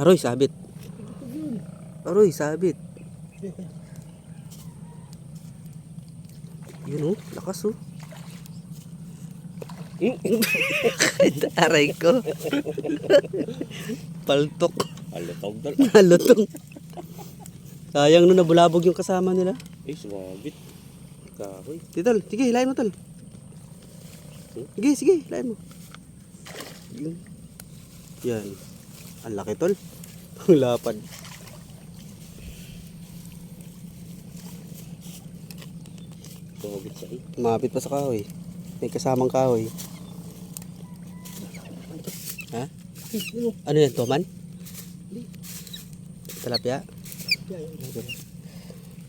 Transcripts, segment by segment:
Aroy, sabit. Aroy, sabit. Yun oh, lakas oh. Aray ko. Paltok. Alutog dal. Nalutong. Sayang no, nabulabog yung kasama nila. Eh, sumabit. Kahoy. Titol, sige, hilahin mo tol. Sige, sige, hilahin mo. Yun. Yan. Ang laki tol. Ang lapad. Sumabit siya eh. Mapit pa sa kahoy. May kasamang kahoy. Ha? Ano yan, toman? Talapya?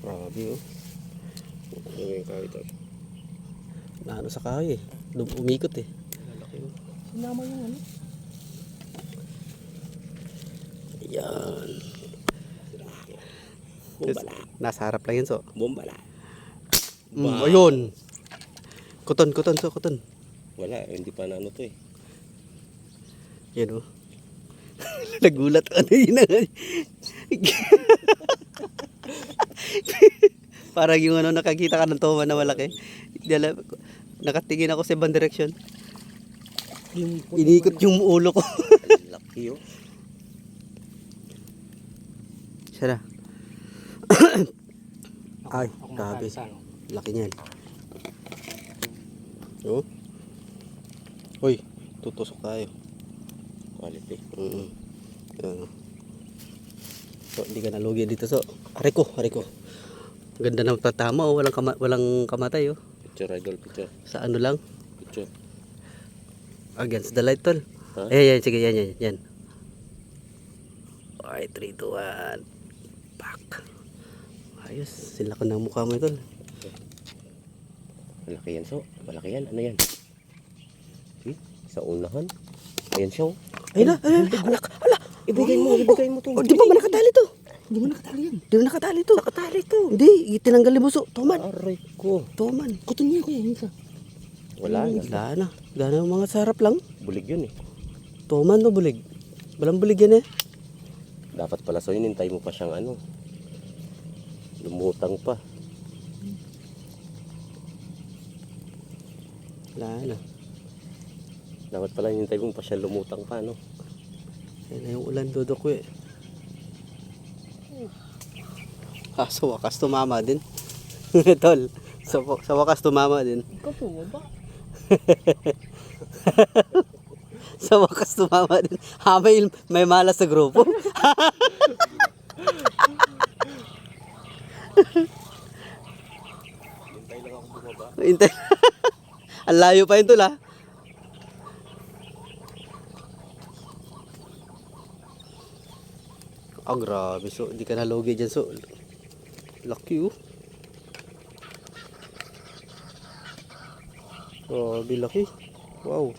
Grabe oh. Ano yung kahoy tol? Naano sa kahoy eh. Umikot eh. Sinama yung ano? Yan. Bumbala. Nasa harap lang yan so. Bumbala. Ayun. Kuton, kuton, so kuton. Wala, hindi pa na ano to eh. Yan oh. Nagulat ano yun. Parang yung ano, nakakita ka ng toma na malaki. Nakatingin ako sa ibang direction. Inikot yung ulo ko. Laki oh. Siya na. Ay, grabe. Laki niyan. Oh. Hoy, tutusok tayo. Quality. So, hindi ka nalugi dito so. Ariko, ariko. Ganda ng tatama oh, walang kamatay oh. Picture idol, picture. Sa ano lang? Picture. Against the light tol. Huh? Yan, sige, yan. Okay, 3, 2, 1. Pak. Ayos, sila ko ng mukha mo tol. Malaki yan so. Malaki yan. Ano yan? Eh, sa unahan. Ayan siya oh. Ay na, alak. Ibigay mo to. Oh, di ba nakatali to? Hindi mo nakatali yan. Di ba nakatali to? Nakatali to. Hindi, tinanggal mo so. Toman. Aray ko. Toman. Kuton niya kuya, yung isa. Wala na. Wala na. Gana mga sarap lang. Bulig yun eh. Toman no, bulig. Walang bulig yan eh. Dapat pala so hinintay mo pa siyang ano. Lumutang pa. Wala na. Dapat pala hinintay mo pa siya lumutang pa no. Yan na yung ulan dodok ko eh. Sa wakas tumama din. Tol, sa wakas tumama din. Ikaw po mo ba? Sa wakas tumama din. May malas sa grupo. Hintay lang ako bumaba. Hintay. Ang layo pa yun tol ha. Oh, grabe. So, hindi ka nalugi dyan. So, lucky oh. Grabe, laki. Wow.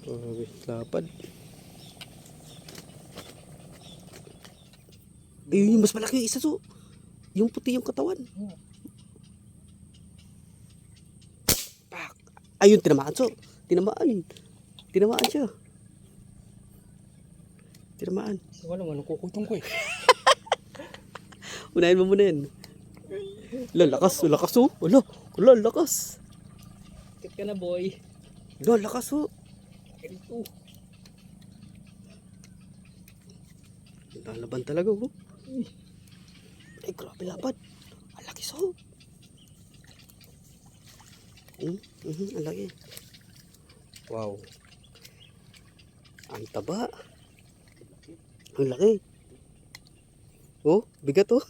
Grabe, lapad. Ayun yung mas malaki yung isa so. Yung puti yung katawan. Pak. Ayun, tinamaan so. Tinamaan siya. Tinamaan. Wala mo, nakukutong ko eh. Unahin mo muna yan. Lakas oh. Wala, lakas. Kit ka na boy. Lakas oh. Ito. Lalaban talaga oh. Ay, grabe lapad. Ang laki so. Ang laki. Wow. Ang taba. Ang laki. Oh, bigat oh.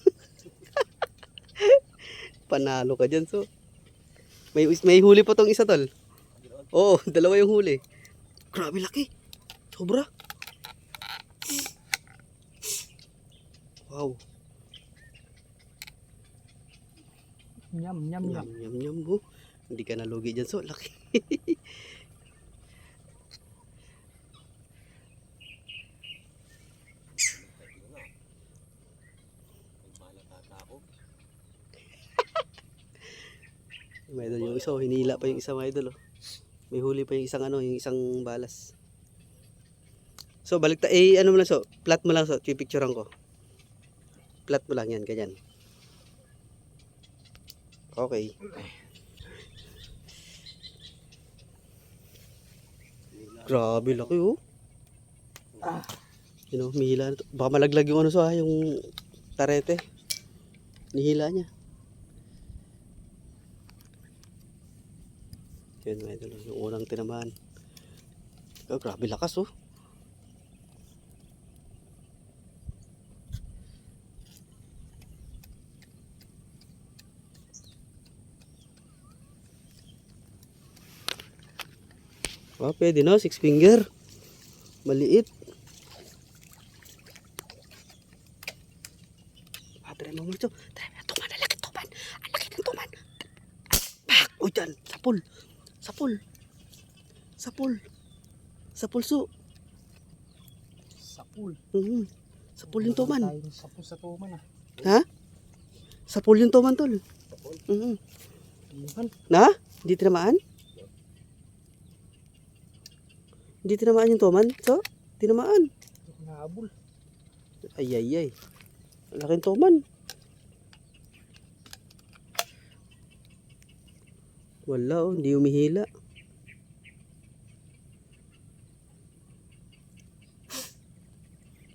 Panalo ka dyan so. May huli pa tong isa tol. Oo, dalawa yung huli. Grabe laki. Sobra. Wow. Nyam, nyam, nyam. Yum oh. Hindi ka nalugi dyan so. Laki. Mga idol, yung isa, oh, hinila pa yung isa mga idol. Oh. May huli pa yung isang ano, yung isang balas. So, balik ano mo lang so, flat mo lang so, pipicturean ko. Flat mo lang yan, ganyan. Okay. Grabe, laki oh. You know, mihila na to. Baka malaglag yung ano so yung tarete. Nihila niya. Yan mga idol, yung unang tinamaan. Oh, grabe lakas oh. Oh, pwede no, 6 finger. Maliit. Try mo ito. Try mo. Tuman, ang laki tuman. Ang laki ng tuman. Pak! O dyan, sapul. Sapul. Sapul. Sapul so. Sapul. Sapul yung tuman. Sapul sa tuman ah. Ha? Sapul yung tuman tol. Na? Hindi tinamaan? Hindi tinamaan yung tuman? So? Tinamaan. Nahabol. Ay. Ang laking tuman. Wala oh, hindi umihila.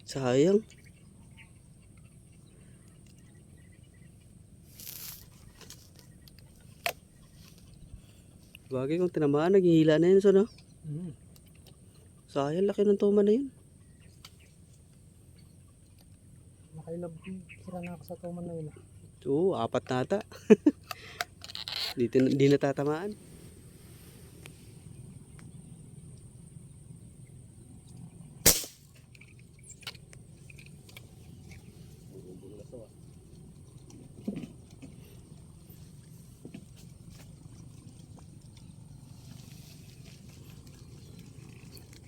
Sayang. Bagay kung tinamaan, naghihila na yun so no? Sayang, laki ng tuman na yun. Nakailab sira na ako sa tuman na yun. Oo, 4 na ata. Di natatamaan.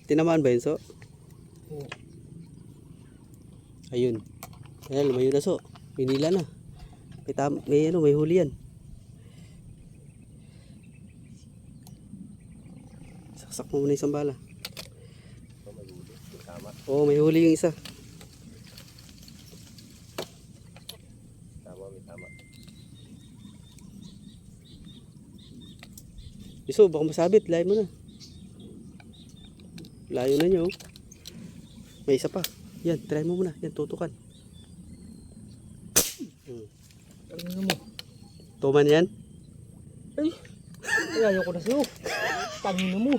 Tinamaan ba yun so? Oo. Ayun. Ayan, lumayo na so. Pinila na. May huli yan. Saksak mo muna isang bala. Oo, may huli yung isa. May tama. Iso, baka masabit. Layo mo na. Layo na nyo. May isa pa. Yan, try mo muna. Yan, tutukan. Ano mo? Tuman yan? Ay! Ay, ayoko na sa'yo. Tangino mo.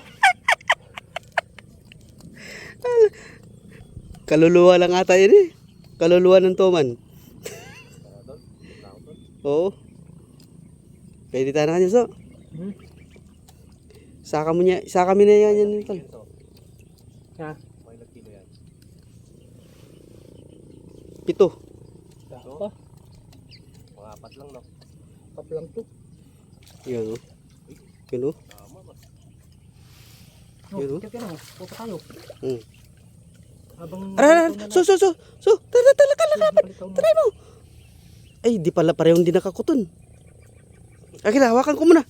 Kaluluwa lang ata yun eh. Kaluluwa ng tuman. Oo. Pwede tayo na kanya so. Saka mo na yan. Ha? May nagkilo yan. 7. Pa? Mga 4 lang no. Kap lang to. Yan o. Yan o. Tama ba? Yun, oh. Kaya na, puto tayo. Habang... So. Try mo. Ay, di pala parehong di nakakuton. Akin na, hawakan ko muna.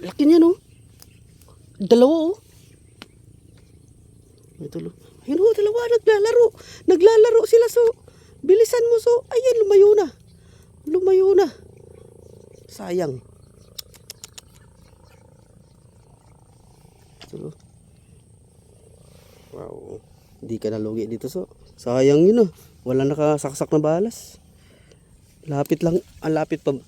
Laki niya no. Dalawa oh. Ito lo. Ayun oh, dalawa naglalaro sila so. Bilisan mo so. Ayan, lumayo na. Sayang. Ito lo. Wow. Hindi ka nalugi dito so. Sayang yun ah. Wala nakasaksak na balas. Lapit lang. Ang lapit pa.